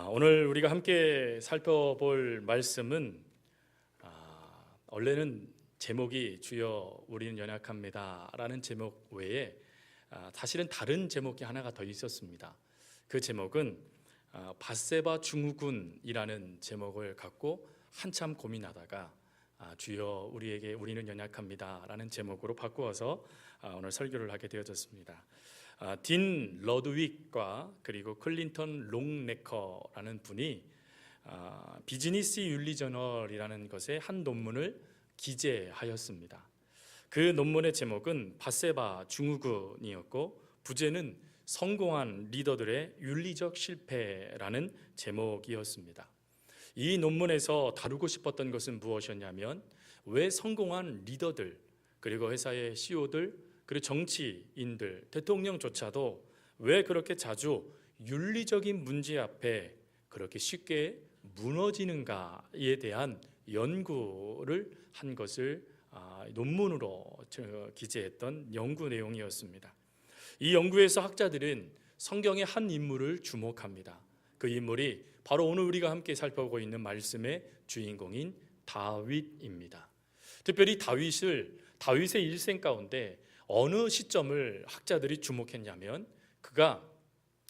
오늘 우리가 함께 살펴볼 말씀은 원래는 제목이 주여 우리는 연약합니다 라는 제목 외에 사실은 다른 제목이 하나가 더 있었습니다. 그 제목은 밧세바 증후군이라는 제목을 갖고 한참 고민하다가 주여 우리는 연약합니다 라는 제목으로 바꾸어서 오늘 설교를 하게 되어졌습니다. 딘 러드윅과 그리고 클린턴 롱네커라는 분이 비즈니스 윤리저널이라는 것에 한 논문을 기재하였습니다. 그 논문의 제목은 밧세바 증후군이었고 부제는 성공한 리더들의 윤리적 실패라는 제목이었습니다. 이 논문에서 다루고 싶었던 것은 무엇이었냐면 왜 성공한 리더들 그리고 회사의 CEO들 그리고 정치인들, 대통령조차도 왜 그렇게 자주 윤리적인 문제 앞에 그렇게 쉽게 무너지는가에 대한 연구를 한 것을 논문으로 기재했던 연구 내용이었습니다. 이 연구에서 학자들은 성경의 한 인물을 주목합니다. 그 인물이 바로 오늘 우리가 함께 살펴보고 있는 말씀의 주인공인 다윗입니다. 특별히 다윗의 일생 가운데 어느 시점을 학자들이 주목했냐면 그가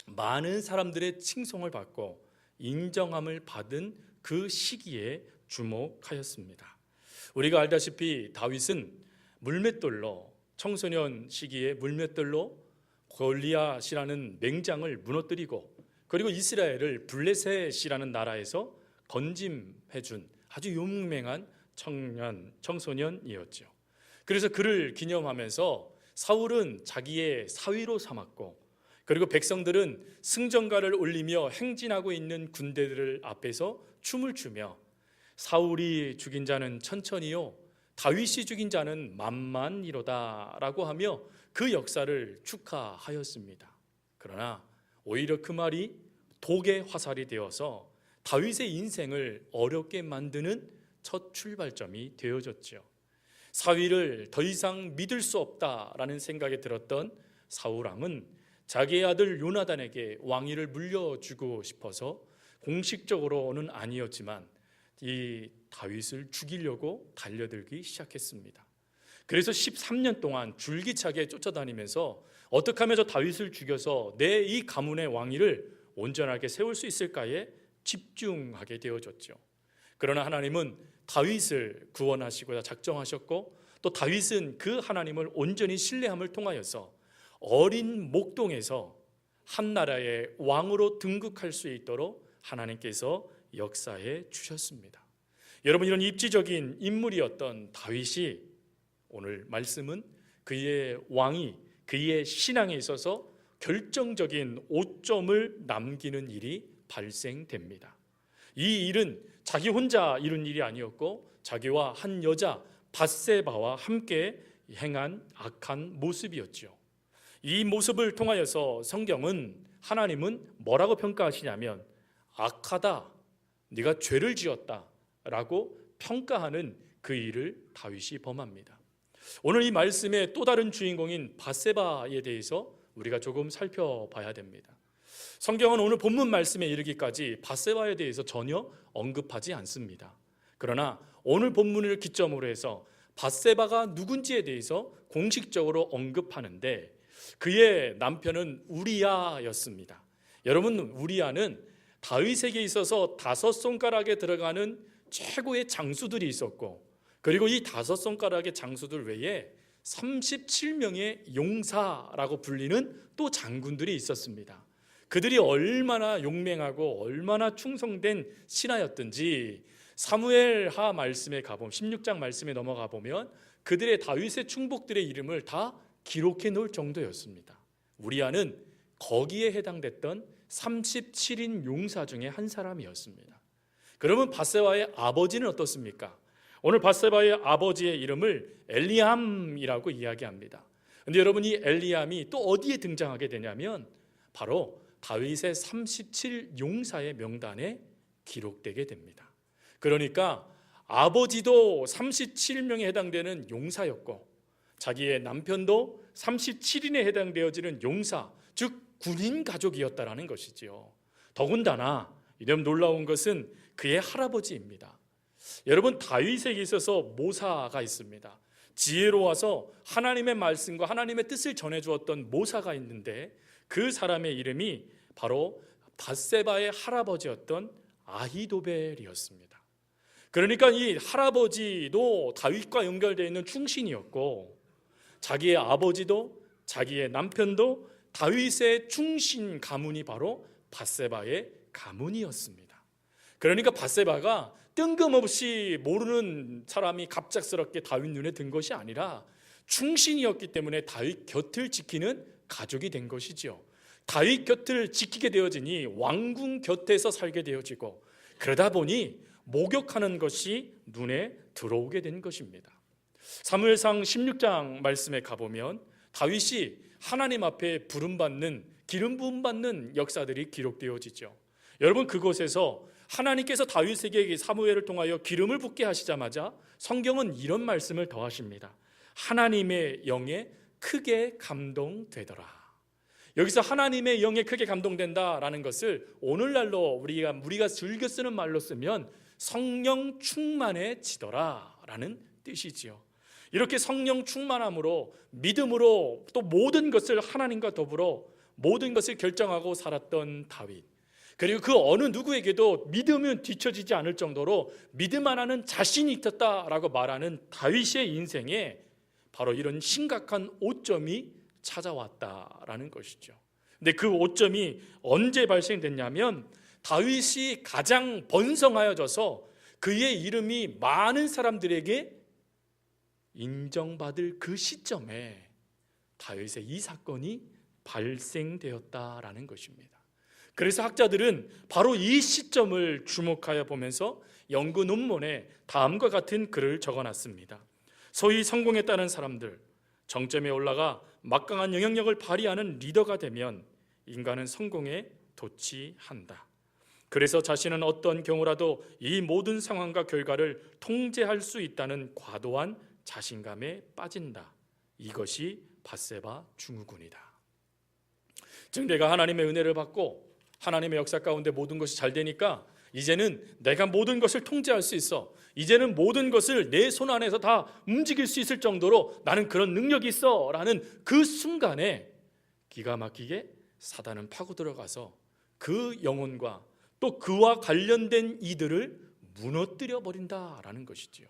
많은 사람들의 칭송을 받고 인정함을 받은 그 시기에 주목하였습니다. 우리가 알다시피 다윗은 물맷돌로 청소년 시기에 물맷돌로 골리앗이라는 맹장을 무너뜨리고 그리고 이스라엘을 블레셋이라는 나라에서 건짐해준 아주 유명한 청소년이었죠. 그래서 그를 기념하면서 사울은 자기의 사위로 삼았고 그리고 백성들은 승전가를 올리며 행진하고 있는 군대들 앞에서 춤을 추며 사울이 죽인 자는 천천히요 다윗이 죽인 자는 만만이로다 라고 하며 그 역사를 축하하였습니다. 그러나 오히려 그 말이 독의 화살이 되어서 다윗의 인생을 어렵게 만드는 첫 출발점이 되어졌죠. 사위를 더 이상 믿을 수 없다라는 생각이 들었던 사울왕은 자기의 아들 요나단에게 왕위를 물려주고 싶어서 공식적으로는 아니었지만 이 다윗을 죽이려고 달려들기 시작했습니다. 그래서 13년 동안 줄기차게 쫓아다니면서 어떻게 하면 저 다윗을 죽여서 내 이 가문의 왕위를 온전하게 세울 수 있을까에 집중하게 되어졌죠. 그러나 하나님은 다윗을 구원하시고자 작정하셨고 또 다윗은 그 하나님을 온전히 신뢰함을 통하여서 어린 목동에서 한 나라의 왕으로 등극할 수 있도록 하나님께서 역사해 주셨습니다. 여러분, 이런 입지적인 인물이었던 다윗이 오늘 말씀은 그의 왕이 그의 신앙에 있어서 결정적인 오점을 남기는 일이 발생됩니다. 이 일은 자기 혼자 이룬 일이 아니었고 자기와 한 여자 밧세바와 함께 행한 악한 모습이었죠. 이 모습을 통하여서 성경은 하나님은 뭐라고 평가하시냐면 악하다, 네가 죄를 지었다 라고 평가하는 그 일을 다윗이 범합니다. 오늘 이 말씀의 또 다른 주인공인 밧세바에 대해서 우리가 조금 살펴봐야 됩니다. 성경은 오늘 본문 말씀에 이르기까지 밧세바에 대해서 전혀 언급하지 않습니다. 그러나 오늘 본문을 기점으로 해서 밧세바가 누군지에 대해서 공식적으로 언급하는데 그의 남편은 우리야였습니다. 여러분, 우리야는 다윗에게 있어서 5손가락에 들어가는 최고의 장수들이 있었고 그리고 이 5손가락의 장수들 외에 37명의 용사라고 불리는 또 장군들이 있었습니다. 그들이 얼마나 용맹하고 얼마나 충성된 신하였든지 사무엘하 말씀에 가보면 16장 말씀에 넘어가 보면 그들의 다윗의 충복들의 이름을 다 기록해 놓을 정도였습니다. 우리야는 거기에 해당됐던 37인 용사 중에 한 사람이었습니다. 그러면 밧세바의 아버지는 어떻습니까? 오늘 밧세바의 아버지의 이름을 엘리암이라고 이야기합니다. 그런데 여러분, 이 엘리암이 또 어디에 등장하게 되냐면 바로 다윗의 37용사의 명단에 기록되게 됩니다. 그러니까 아버지도 37명에 해당되는 용사였고 자기의 남편도 37인에 해당되어지는 용사, 즉 군인 가족이었다라는 것이지요. 더군다나 이런 놀라운 것은 그의 할아버지입니다. 여러분, 다윗에게 있어서 모사가 있습니다. 지혜로워서 하나님의 말씀과 하나님의 뜻을 전해주었던 모사가 있는데 그 사람의 이름이 바로 밧세바의 할아버지였던 아히도벨이었습니다. 그러니까 이 할아버지도 다윗과 연결되어 있는 충신이었고 자기의 아버지도 자기의 남편도 다윗의 충신 가문이 바로 밧세바의 가문이었습니다. 그러니까 밧세바가 뜬금없이 모르는 사람이 갑작스럽게 다윗 눈에 든 것이 아니라 충신이었기 때문에 다윗 곁을 지키는 가족이 된 것이죠. 다윗 곁을 지키게 되어지니 왕궁 곁에서 살게 되어지고 그러다 보니 목욕하는 것이 눈에 들어오게 된 것입니다. 사무엘상 16장 말씀에 가보면 다윗이 하나님 앞에 부름받는, 기름 부음 받는 역사들이 기록되어지죠. 여러분, 그곳에서 하나님께서 다윗에게 사무엘을 통하여 기름을 붓게 하시자마자 성경은 이런 말씀을 더하십니다. 하나님의 영에 크게 감동되더라. 여기서 하나님의 영에 크게 감동된다라는 것을 오늘날로 우리가 즐겨 쓰는 말로 쓰면 성령 충만해지더라라는 뜻이지요. 이렇게 성령 충만함으로 믿음으로 또 모든 것을 하나님과 더불어 모든 것을 결정하고 살았던 다윗, 그리고 그 어느 누구에게도 믿음은 뒤처지지 않을 정도로 믿음 하나는 자신이 있었다라고 말하는 다윗의 인생에 바로 이런 심각한 오점이 찾아왔다라는 것이죠. 근데 그 오점이 언제 발생됐냐면 다윗이 가장 번성하여져서 그의 이름이 많은 사람들에게 인정받을 그 시점에 다윗의 이 사건이 발생되었다라는 것입니다. 그래서 학자들은 바로 이 시점을 주목하여 보면서 연구 논문에 다음과 같은 글을 적어놨습니다. 소위 성공했다는 사람들, 정점에 올라가 막강한 영향력을 발휘하는 리더가 되면 인간은 성공에 도취한다. 그래서 자신은 어떤 경우라도 이 모든 상황과 결과를 통제할 수 있다는 과도한 자신감에 빠진다. 이것이 밧세바 증후군이다. 즉 내가 하나님의 은혜를 받고 하나님의 역사 가운데 모든 것이 잘 되니까 이제는 내가 모든 것을 통제할 수 있어. 이제는 모든 것을 내 손 안에서 다 움직일 수 있을 정도로 나는 그런 능력이 있어 라는 그 순간에 기가 막히게 사단은 파고 들어가서 그 영혼과 또 그와 관련된 이들을 무너뜨려 버린다라는 것이지요.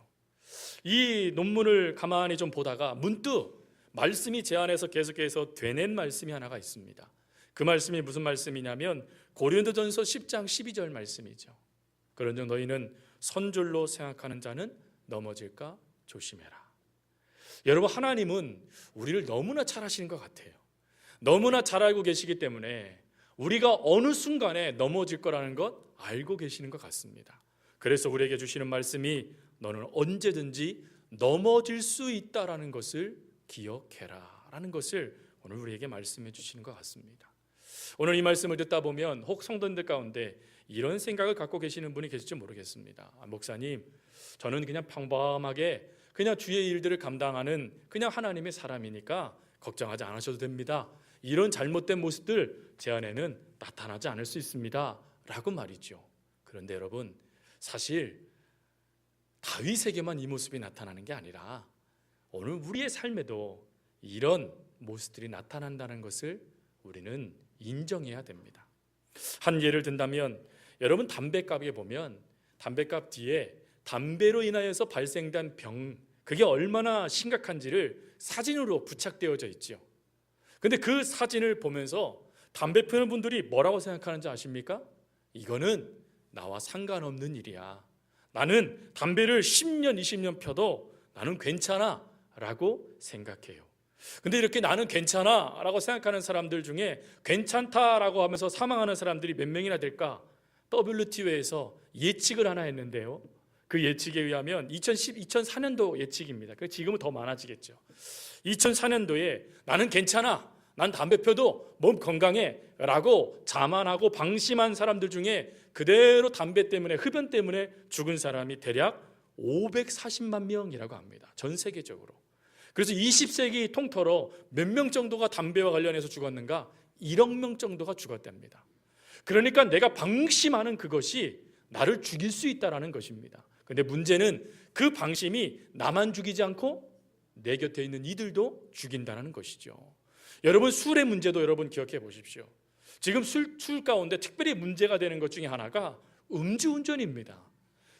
이 논문을 가만히 좀 보다가 문득 말씀이 제 안에서 계속해서 되뇌는 말씀이 하나가 있습니다. 그 말씀이 무슨 말씀이냐면 고린도전서 10장 12절 말씀이죠. 그런즉 너희는 선줄로 생각하는 자는 넘어질까 조심해라. 여러분, 하나님은 우리를 너무나 잘 아시는 것 같아요. 너무나 잘 알고 계시기 때문에 우리가 어느 순간에 넘어질 거라는 것 알고 계시는 것 같습니다. 그래서 우리에게 주시는 말씀이 너는 언제든지 넘어질 수 있다라는 것을 기억해라 라는 것을 오늘 우리에게 말씀해 주시는 것 같습니다. 오늘 이 말씀을 듣다 보면 혹 성도님들 가운데 이런 생각을 갖고 계시는 분이 계실지 모르겠습니다. 목사님, 저는 그냥 평범하게 그냥 주의 일들을 감당하는 그냥 하나님의 사람이니까 걱정하지 않으셔도 됩니다. 이런 잘못된 모습들 제 안에는 나타나지 않을 수 있습니다 라고 말이죠. 그런데 여러분, 사실 다윗에게만 이 모습이 나타나는 게 아니라 오늘 우리의 삶에도 이런 모습들이 나타난다는 것을 우리는 인정해야 됩니다. 한 예를 든다면 여러분, 담배값에 보면 담배값 뒤에 담배로 인하여서 발생된 병, 그게 얼마나 심각한지를 사진으로 부착되어져 있죠. 근데 그 사진을 보면서 담배 피우는 분들이 뭐라고 생각하는지 아십니까? 이거는 나와 상관없는 일이야. 나는 담배를 10년, 20년 펴도 나는 괜찮아 라고 생각해요. 근데 이렇게 나는 괜찮아 라고 생각하는 사람들 중에 괜찮다라고 하면서 사망하는 사람들이 몇 명이나 될까? WTO에서 예측을 하나 했는데요. 그 예측에 의하면 2004년도 예측입니다. 지금은 더 많아지겠죠. 2004년도에 나는 괜찮아, 난 담배 펴도 몸 건강해 라고 자만하고 방심한 사람들 중에 그대로 담배 때문에, 흡연 때문에 죽은 사람이 대략 540만 명이라고 합니다. 전 세계적으로. 그래서 20세기 통틀어 몇 명 정도가 담배와 관련해서 죽었는가? 1억 명 정도가 죽었답니다. 그러니까 내가 방심하는 그것이 나를 죽일 수 있다는 것입니다. 그런데 문제는 그 방심이 나만 죽이지 않고 내 곁에 있는 이들도 죽인다는 것이죠. 여러분, 술의 문제도 여러분 기억해 보십시오. 지금 술 가운데 특별히 문제가 되는 것 중에 하나가 음주운전입니다.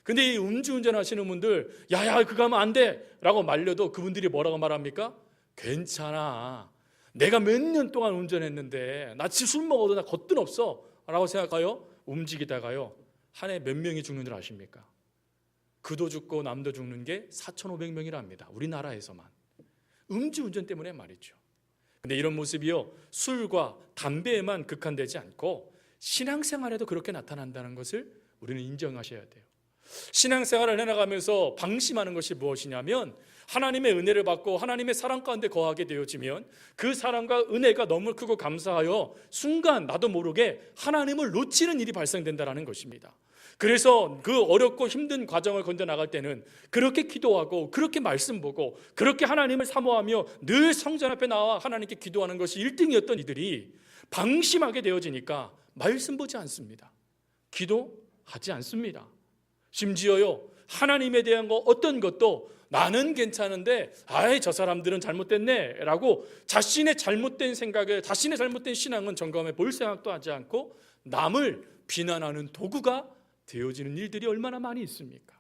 근데 이 음주운전 하시는 분들, 야야 그거 하면 안 돼 라고 말려도 그분들이 뭐라고 말합니까? 괜찮아, 내가 몇 년 동안 운전했는데 나 지금 술 먹어도 나 겉돈 없어 라고 생각하여 움직이다가요, 한 해 몇 명이 죽는 줄 아십니까? 그도 죽고 남도 죽는 게 4,500명이랍니다. 우리나라에서만. 음주운전 때문에 말이죠. 근데 이런 모습이요, 술과 담배에만 극한되지 않고 신앙생활에도 그렇게 나타난다는 것을 우리는 인정하셔야 돼요. 신앙생활을 해나가면서 방심하는 것이 무엇이냐면, 하나님의 은혜를 받고 하나님의 사랑 가운데 거하게 되어지면 그 사랑과 은혜가 너무 크고 감사하여 순간 나도 모르게 하나님을 놓치는 일이 발생된다는 것입니다. 그래서 그 어렵고 힘든 과정을 건져 나갈 때는 그렇게 기도하고 그렇게 말씀 보고 그렇게 하나님을 사모하며 늘 성전 앞에 나와 하나님께 기도하는 것이 1등이었던 이들이 방심하게 되어지니까 말씀 보지 않습니다. 기도하지 않습니다. 심지어요, 하나님에 대한 어떤 것도 나는 괜찮은데 아이 저 사람들은 잘못됐네 라고 자신의 잘못된 생각을, 자신의 잘못된 신앙은 점검해 볼 생각도 하지 않고 남을 비난하는 도구가 되어지는 일들이 얼마나 많이 있습니까?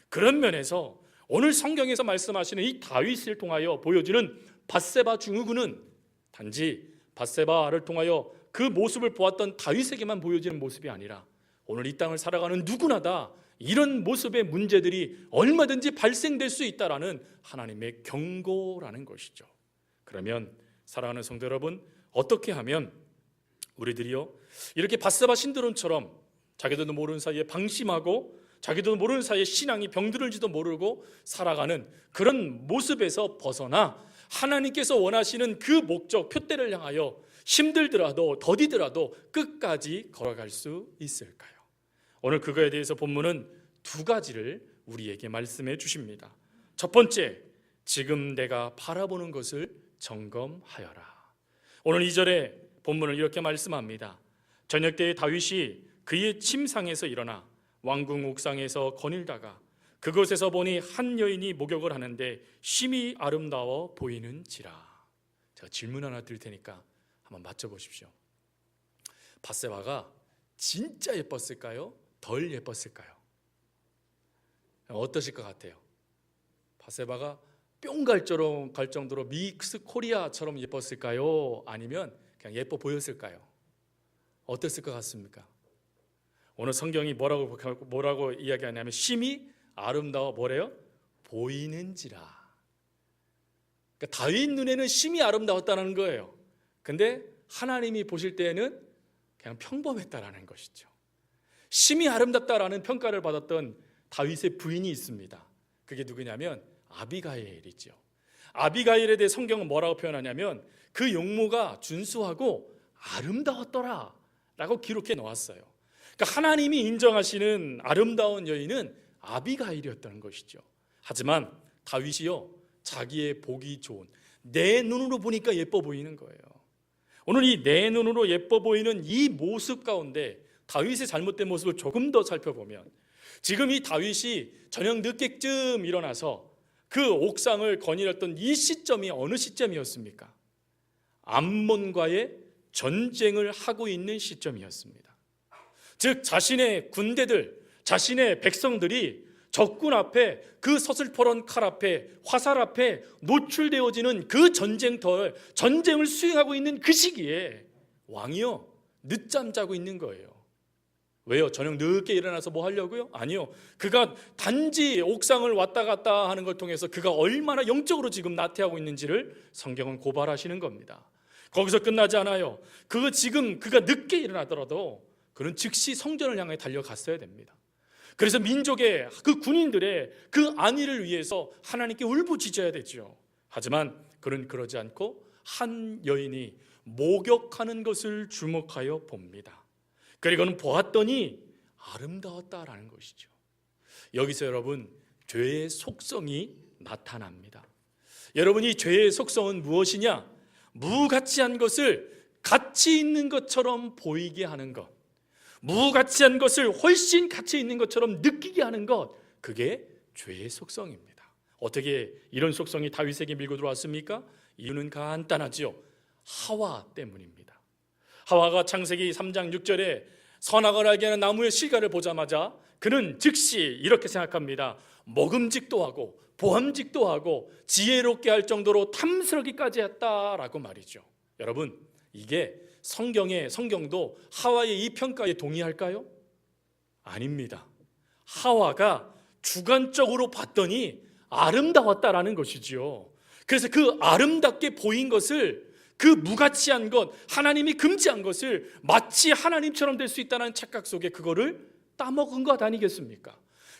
그런 면에서 오늘 성경에서 말씀하시는 이 다윗을 통하여 보여주는 밧세바 증후군은 단지 밧세바를 통하여 그 모습을 보았던 다윗에게만 보여지는 모습이 아니라 오늘 이 땅을 살아가는 누구나 다 이런 모습의 문제들이 얼마든지 발생될 수 있다라는 하나님의 경고라는 것이죠. 그러면 사랑하는 성도 여러분, 어떻게 하면 우리들이요 이렇게 밧세바 신드롬처럼 자기들도 모르는 사이에 방심하고 자기도 모르는 사이에 신앙이 병들을지도 모르고 살아가는 그런 모습에서 벗어나 하나님께서 원하시는 그 목적, 표대를 향하여 힘들더라도 더디더라도 끝까지 걸어갈 수 있을까요? 오늘 그거에 대해서 본문은 두 가지를 우리에게 말씀해 주십니다. 첫 번째, 지금 내가 바라보는 것을 점검하여라. 오늘 2절에 본문을 이렇게 말씀합니다. 저녁 때에 다윗이 그의 침상에서 일어나 왕궁 옥상에서 거닐다가 그곳에서 보니 한 여인이 목욕을 하는데 심히 아름다워 보이는지라. 제가 질문 하나 드릴 테니까 한번 맞춰보십시오. 밧세바가 진짜 예뻤을까요? 덜 예뻤을까요? 어떠실 것 같아요? 밧세바가 뿅 갈 정도로 미스 코리아처럼 예뻤을까요? 아니면 그냥 예뻐 보였을까요? 어땠을 것 같습니까? 오늘 성경이 뭐라고 이야기하냐면 심히 아름다워 뭐래요? 보이는지라. 그러니까 다윗 눈에는 심히 아름다웠다는 거예요. 근데 하나님이 보실 때에는 그냥 평범했다라는 것이죠. 심히 아름답다라는 평가를 받았던 다윗의 부인이 있습니다. 그게 누구냐면 아비가일이죠. 아비가일에 대해 성경은 뭐라고 표현하냐면 그 용모가 준수하고 아름다웠더라 라고 기록해 놓았어요. 그러니까 하나님이 인정하시는 아름다운 여인은 아비가일이었다는 것이죠. 하지만 다윗이요 자기의 보기 좋은 내 눈으로 보니까 예뻐 보이는 거예요. 오늘 이 내 눈으로 예뻐 보이는 이 모습 가운데 다윗의 잘못된 모습을 조금 더 살펴보면 지금 이 다윗이 저녁 늦게쯤 일어나서 그 옥상을 거닐었던 이 시점이 어느 시점이었습니까? 암몬과의 전쟁을 하고 있는 시점이었습니다. 즉 자신의 군대들, 자신의 백성들이 적군 앞에 그 서슬퍼런 칼 앞에 화살 앞에 노출되어지는 그 전쟁터를 전쟁을 수행하고 있는 그 시기에 왕이요 늦잠 자고 있는 거예요. 왜요? 저녁 늦게 일어나서 뭐 하려고요? 아니요. 그가 단지 옥상을 왔다 갔다 하는 걸 통해서 그가 얼마나 영적으로 지금 나태하고 있는지를 성경은 고발하시는 겁니다. 거기서 끝나지 않아요. 그가 늦게 일어나더라도 그는 즉시 성전을 향해 달려갔어야 됩니다. 그래서 민족의 그 군인들의 그 안위를 위해서 하나님께 울부짖어야 되죠. 하지만 그는 그러지 않고 한 여인이 목욕하는 것을 주목하여 봅니다. 그리고는 보았더니 아름다웠다라는 것이죠. 여기서 여러분 죄의 속성이 나타납니다. 여러분 이 죄의 속성은 무엇이냐? 무가치한 것을 가치 있는 것처럼 보이게 하는 것, 무가치한 것을 훨씬 가치 있는 것처럼 느끼게 하는 것, 그게 죄의 속성입니다. 어떻게 이런 속성이 다윗에게 밀고 들어왔습니까? 이유는 간단하지요. 하와 때문입니다. 하와가 창세기 3장 6절에 선악을 알게 하는 나무의 실과를 보자마자 그는 즉시 이렇게 생각합니다. 먹음직도 하고 보암직도 하고 지혜롭게 할 정도로 탐스럽기까지 했다라고 말이죠. 여러분, 이게 성경도 하와의 이 평가에 동의할까요? 아닙니다. 하와가 주관적으로 봤더니 아름다웠다라는 것이지요. 그래서 그 아름답게 보인 것을, 그 무가치한 것, 하나님이 금지한 것을 마치 하나님처럼 될 수 있다는 착각 속에 그거를 따먹은 것 아니겠습니까?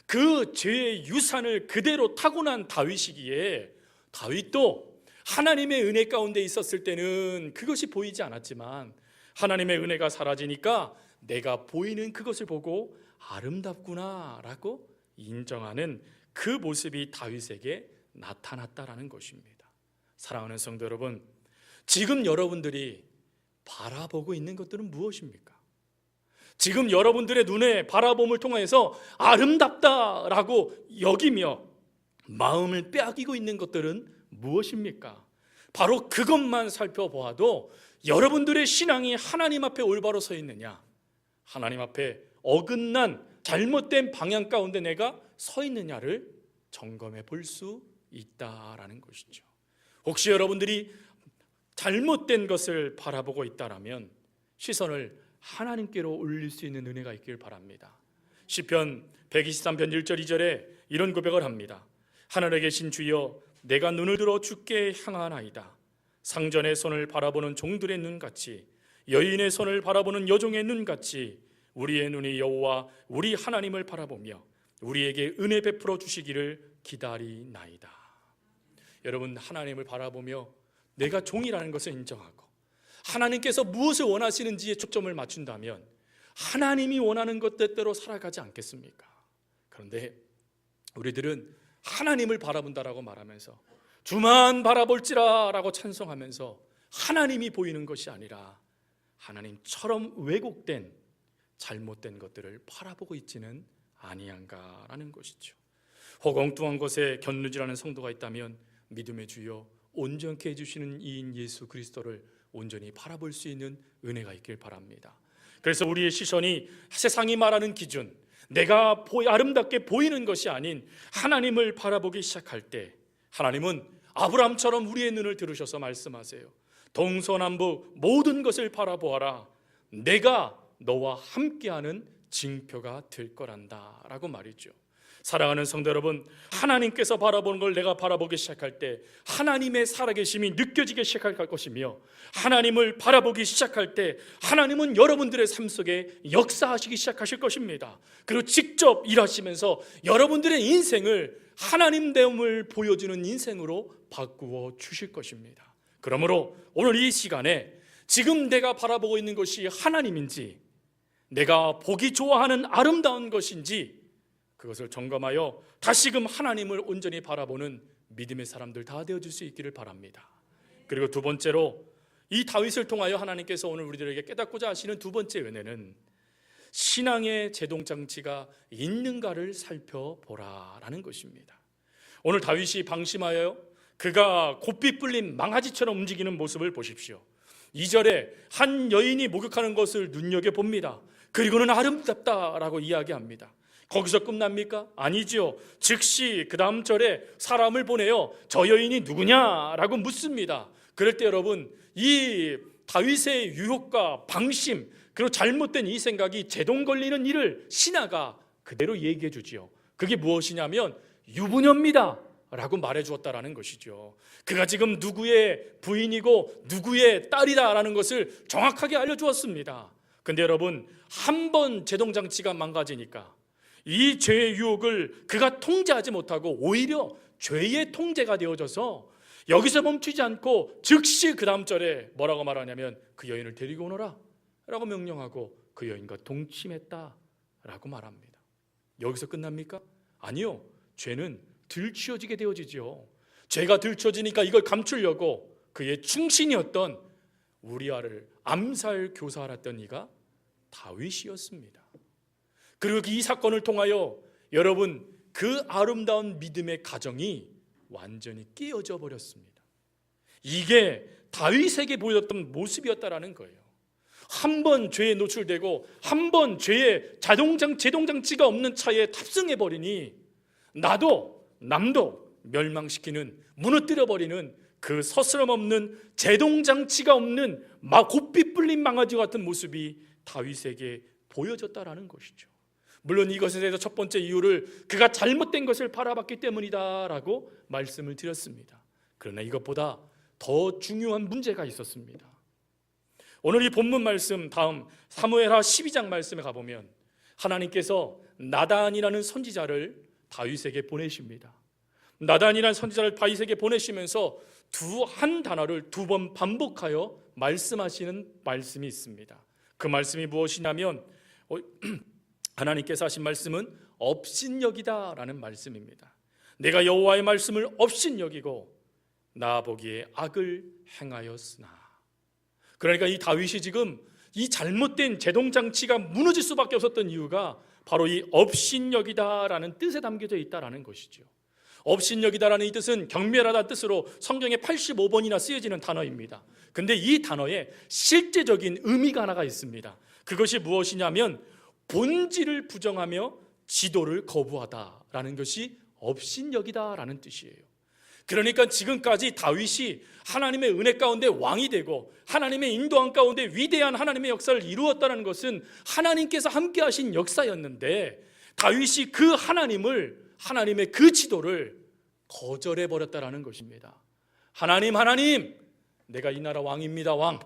그 죄의 유산을 그대로 타고난 다윗이기에, 다윗도 하나님의 은혜 가운데 있었을 때는 그것이 보이지 않았지만 하나님의 은혜가 사라지니까 내가 보이는 그것을 보고 아름답구나 라고 인정하는 그 모습이 다윗에게 나타났다라는 것입니다. 사랑하는 성도 여러분, 지금 여러분들이 바라보고 있는 것들은 무엇입니까? 지금 여러분들의 눈에 바라봄을 통해서 아름답다라고 여기며 마음을 빼앗기고 있는 것들은 무엇입니까? 바로 그것만 살펴보아도 여러분들의 신앙이 하나님 앞에 올바로 서 있느냐, 하나님 앞에 어긋난 잘못된 방향 가운데 내가 서 있느냐를 점검해 볼 수 있다라는 것이죠. 혹시 여러분들이 잘못된 것을 바라보고 있다라면 시선을 하나님께로 올릴 수 있는 은혜가 있길 바랍니다. 시편 123편 1절 2절에 이런 고백을 합니다. 하늘에 계신 주여, 내가 눈을 들어 주께 향하나이다. 상전의 손을 바라보는 종들의 눈같이, 여인의 손을 바라보는 여종의 눈같이 우리의 눈이 여호와 우리 하나님을 바라보며 우리에게 은혜 베풀어 주시기를 기다리나이다. 여러분, 하나님을 바라보며 내가 종이라는 것을 인정하고 하나님께서 무엇을 원하시는지에 초점을 맞춘다면 하나님이 원하는 것 뜻대로 살아가지 않겠습니까? 그런데 우리들은 하나님을 바라본다라고 말하면서 주만 바라볼지라 라고 찬송하면서 하나님이 보이는 것이 아니라 하나님처럼 왜곡된 잘못된 것들을 바라보고 있지는 아니한가라는 것이죠. 혹 엉뚱한 것에 견누지라는 성도가 있다면 믿음의 주여 온전케 해주시는 이인 예수 그리스도를 온전히 바라볼 수 있는 은혜가 있길 바랍니다. 그래서 우리의 시선이 세상이 말하는 기준, 내가 아름답게 보이는 것이 아닌 하나님을 바라보기 시작할 때 하나님은 아브라함처럼 우리의 눈을 들으셔서 말씀하세요. 동서남북 모든 것을 바라보아라. 내가 너와 함께하는 징표가 될 거란다 라고 말이죠. 사랑하는 성도 여러분, 하나님께서 바라보는 걸 내가 바라보기 시작할 때 하나님의 살아계심이 느껴지기 시작할 것이며, 하나님을 바라보기 시작할 때 하나님은 여러분들의 삶 속에 역사하시기 시작하실 것입니다. 그리고 직접 일하시면서 여러분들의 인생을 하나님됨을 보여주는 인생으로 바꾸어 주실 것입니다. 그러므로 오늘 이 시간에 지금 내가 바라보고 있는 것이 하나님인지, 내가 보기 좋아하는 아름다운 것인지 그것을 점검하여 다시금 하나님을 온전히 바라보는 믿음의 사람들 다 되어줄 수 있기를 바랍니다. 그리고 두 번째로, 이 다윗을 통하여 하나님께서 오늘 우리들에게 깨닫고자 하시는 두 번째 은혜는 신앙의 제동장치가 있는가를 살펴보라라는 것입니다. 오늘 다윗이 방심하여 그가 곱비 뿔린 망아지처럼 움직이는 모습을 보십시오. 2절에 한 여인이 목욕하는 것을 눈여겨봅니다. 그리고는 아름답다라고 이야기합니다. 거기서 끝납니까? 아니죠. 즉시 그 다음 절에 사람을 보내요. 저 여인이 누구냐라고 묻습니다. 그럴 때 여러분, 이 다윗의 유혹과 방심, 그리고 잘못된 이 생각이 제동 걸리는 일을 신하가 그대로 얘기해 주지요. 그게 무엇이냐면 유부녀입니다 라고 말해 주었다라는 것이죠. 그가 지금 누구의 부인이고 누구의 딸이다라는 것을 정확하게 알려주었습니다. 근데 여러분, 한 번 제동장치가 망가지니까 이 죄의 유혹을 그가 통제하지 못하고 오히려 죄의 통제가 되어져서 여기서 멈추지 않고 즉시 그 다음 절에 뭐라고 말하냐면 그 여인을 데리고 오너라 라고 명령하고 그 여인과 동침했다 라고 말합니다. 여기서 끝납니까? 아니요. 죄는 들추어지게 되어지죠. 죄가 들추어지니까 이걸 감추려고 그의 충신이었던 우리아를 암살 교사하였던 이가 다윗이었습니다. 그리고 이 사건을 통하여 여러분, 그 아름다운 믿음의 가정이 완전히 깨어져 버렸습니다. 이게 다윗에게 보였던 모습이었다라는 거예요. 한 번 죄에 노출되고 한 번 죄에 제동장치가 없는 차에 탑승해 버리니 나도 남도 멸망시키는, 무너뜨려 버리는 그 서스럼 없는, 제동장치가 없는 고삐 뿔린 망아지 같은 모습이 다윗에게 보여졌다라는 것이죠. 물론 이것에 대해서 첫 번째 이유를 그가 잘못된 것을 바라봤기 때문이다라고 말씀을 드렸습니다. 그러나 이것보다 더 중요한 문제가 있었습니다. 오늘 이 본문 말씀 다음 사무엘하 12장 말씀에 가보면 하나님께서 나단이라는 선지자를 다윗에게 보내십니다. 나단이라는 선지자를 다윗에게 보내시면서 한 단어를 2번 반복하여 말씀하시는 말씀이 있습니다. 그 말씀이 무엇이냐면 하나님께서 하신 말씀은 업신여기다라는 말씀입니다. 내가 여호와의 말씀을 업신여기고 나 보기에 악을 행하였으나. 그러니까 이 다윗이 지금 이 잘못된 제동장치가 무너질 수밖에 없었던 이유가 바로 이 업신여기다라는 뜻에 담겨져 있다라는 것이죠. 업신여기다라는 이 뜻은 경멸하다는 뜻으로 성경에 85번이나 쓰여지는 단어입니다. 근데 이 단어에 실제적인 의미가 하나가 있습니다. 그것이 무엇이냐면 본질을 부정하며 지도를 거부하다라는 것이 업신여기다라는 뜻이에요. 그러니까 지금까지 다윗이 하나님의 은혜 가운데 왕이 되고 하나님의 인도함 가운데 위대한 하나님의 역사를 이루었다는 것은 하나님께서 함께 하신 역사였는데, 다윗이 그 하나님의 그 지도를 거절해 버렸다라는 것입니다. 하나님, 내가 이 나라 왕입니다. 왕,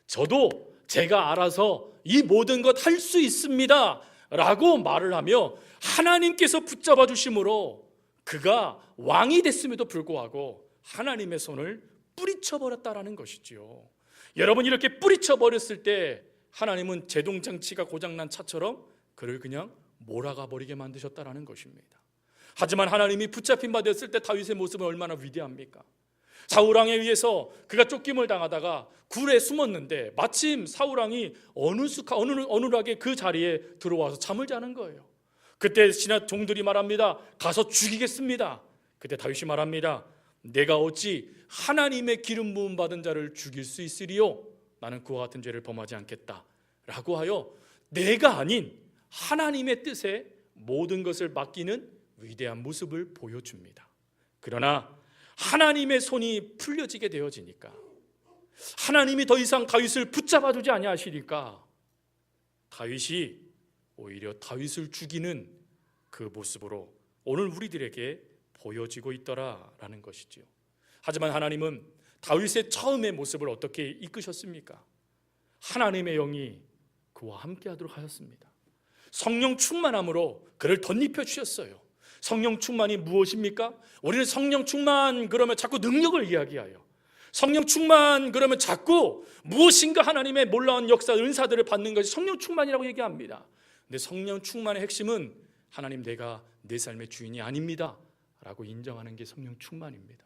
저도 제가 알아서 이 모든 것 할 수 있습니다 라고 말을 하며 하나님께서 붙잡아 주심으로 그가 왕이 됐음에도 불구하고 하나님의 손을 뿌리쳐 버렸다라는 것이지요. 여러분, 이렇게 뿌리쳐 버렸을 때 하나님은 제동장치가 고장난 차처럼 그를 그냥 몰아가 버리게 만드셨다라는 것입니다. 하지만 하나님이 붙잡힌 바 되었을 때 다윗의 모습은 얼마나 위대합니까? 사울왕에 의해서 그가 쫓김을 당하다가 굴에 숨었는데 마침 사울왕이 어느하게 그 자리에 들어와서 잠을 자는 거예요. 그때 신하 종들이 말합니다. 가서 죽이겠습니다. 그때 다윗이 말합니다. 내가 어찌 하나님의 기름 부음 받은 자를 죽일 수 있으리요? 나는 그와 같은 죄를 범하지 않겠다 라고 하여 내가 아닌 하나님의 뜻에 모든 것을 맡기는 위대한 모습을 보여줍니다. 그러나 하나님의 손이 풀려지게 되어지니까, 하나님이 더 이상 다윗을 붙잡아주지 아니하시니까 다윗이 오히려 다윗을 죽이는 그 모습으로 오늘 우리들에게 보여지고 있더라라는 것이지요. 하지만 하나님은 다윗의 처음의 모습을 어떻게 이끄셨습니까? 하나님의 영이 그와 함께하도록 하셨습니다. 성령 충만함으로 그를 덧입혀 주셨어요. 성령 충만이 무엇입니까? 우리는 성령 충만 그러면 자꾸 능력을 이야기해요. 성령 충만 그러면 자꾸 무엇인가 하나님의 놀라운 역사, 은사들을 받는 것이 성령 충만이라고 얘기합니다. 근데 성령 충만의 핵심은 하나님, 내가 내 삶의 주인이 아닙니다 라고 인정하는 게 성령 충만입니다.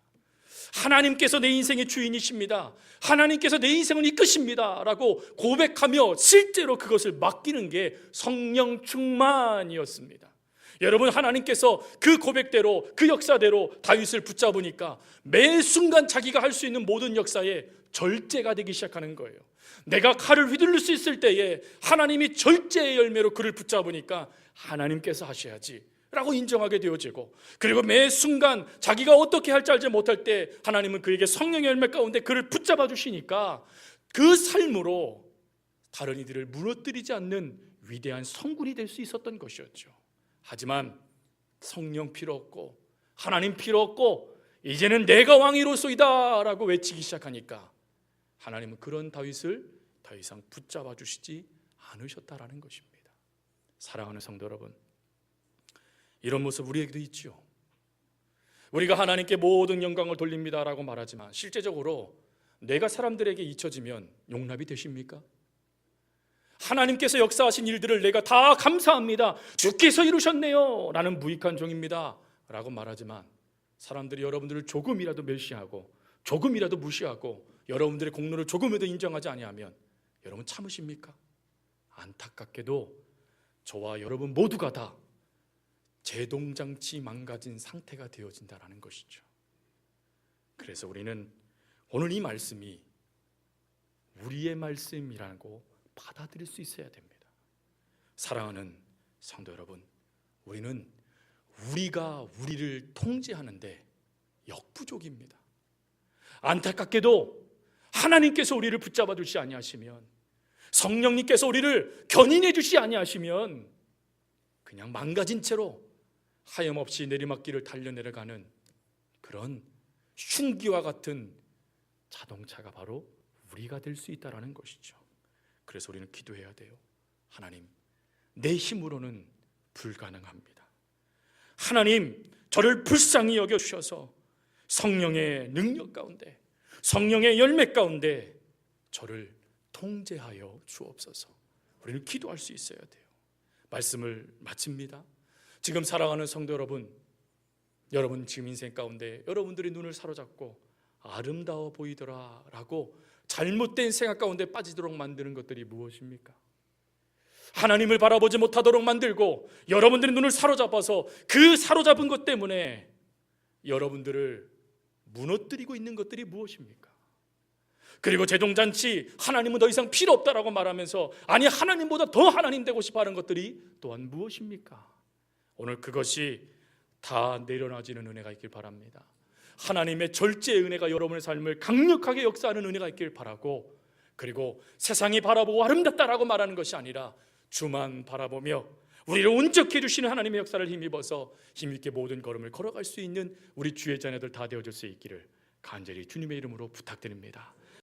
하나님께서 내 인생의 주인이십니다, 하나님께서 내 인생을 이끄십니다 라고 고백하며 실제로 그것을 맡기는 게 성령 충만이었습니다. 여러분, 하나님께서 그 고백대로, 그 역사대로 다윗을 붙잡으니까 매 순간 자기가 할 수 있는 모든 역사에 절제가 되기 시작하는 거예요. 내가 칼을 휘둘릴 수 있을 때에 하나님이 절제의 열매로 그를 붙잡으니까 하나님께서 하셔야지 라고 인정하게 되어지고, 그리고 매 순간 자기가 어떻게 할지 알지 못할 때 하나님은 그에게 성령의 열매 가운데 그를 붙잡아 주시니까 그 삶으로 다른 이들을 무너뜨리지 않는 위대한 성군이 될 수 있었던 것이었죠. 하지만 성령 필요 없고 하나님 필요 없고 이제는 내가 왕이로소이다 라고 외치기 시작하니까 하나님은 그런 다윗을 더 이상 붙잡아 주시지 않으셨다라는 것입니다. 사랑하는 성도 여러분, 이런 모습 우리에게도 있죠. 우리가 하나님께 모든 영광을 돌립니다라고 말하지만 실제적으로 내가 사람들에게 잊혀지면 용납이 되십니까? 하나님께서 역사하신 일들을 내가 다 감사합니다, 주께서 이루셨네요 라는 무익한 종입니다 라고 말하지만 사람들이 여러분들을 조금이라도 멸시하고 조금이라도 무시하고 여러분들의 공로를 조금이라도 인정하지 아니하면 여러분 참으십니까? 안타깝게도 저와 여러분 모두가 다 제동장치 망가진 상태가 되어진다는 것이죠. 그래서 우리는 오늘 이 말씀이 우리의 말씀이라고 받아들일 수 있어야 됩니다. 사랑하는 성도 여러분, 우리는 우리가 우리를 통제하는데 역부족입니다. 안타깝게도 하나님께서 우리를 붙잡아 주시 아니하시면, 성령님께서 우리를 견인해 주시 아니하시면 그냥 망가진 채로 하염없이 내리막길을 달려내려가는 그런 흉기와 같은 자동차가 바로 우리가 될 수 있다는 것이죠. 그래서 우리는 기도해야 돼요. 하나님, 내 힘으로는 불가능합니다. 하나님, 저를 불쌍히 여겨주셔서 성령의 능력 가운데, 성령의 열매 가운데 저를 통제하여 주옵소서. 우리는 기도할 수 있어야 돼요. 말씀을 마칩니다. 지금 사랑하는 성도 여러분, 여러분 지금 인생 가운데 여러분들이 눈을 사로잡고 아름다워 보이더라 라고 잘못된 생각 가운데 빠지도록 만드는 것들이 무엇입니까? 하나님을 바라보지 못하도록 만들고 여러분들의 눈을 사로잡아서 그 사로잡은 것 때문에 여러분들을 무너뜨리고 있는 것들이 무엇입니까? 그리고 제동잔치 하나님은 더 이상 필요 없다라고 말하면서 아니 하나님보다 더 하나님 되고 싶어 하는 것들이 또한 무엇입니까? 오늘 그것이 다 내려놔지는 은혜가 있길 바랍니다. 하나님의 절제의 은혜가 여러분의 삶을 강력하게 역사하는 은혜가 있길 바라고, 그리고 세상이 바라보고 아름답다라고 말하는 것이 아니라 주만 바라보며 우리를 온전케 해주시는 하나님의 역사를 힘입어서 힘있게 모든 걸음을 걸어갈 수 있는 우리 주의 자녀들 다 되어줄 수 있기를 간절히 주님의 이름으로 부탁드립니다.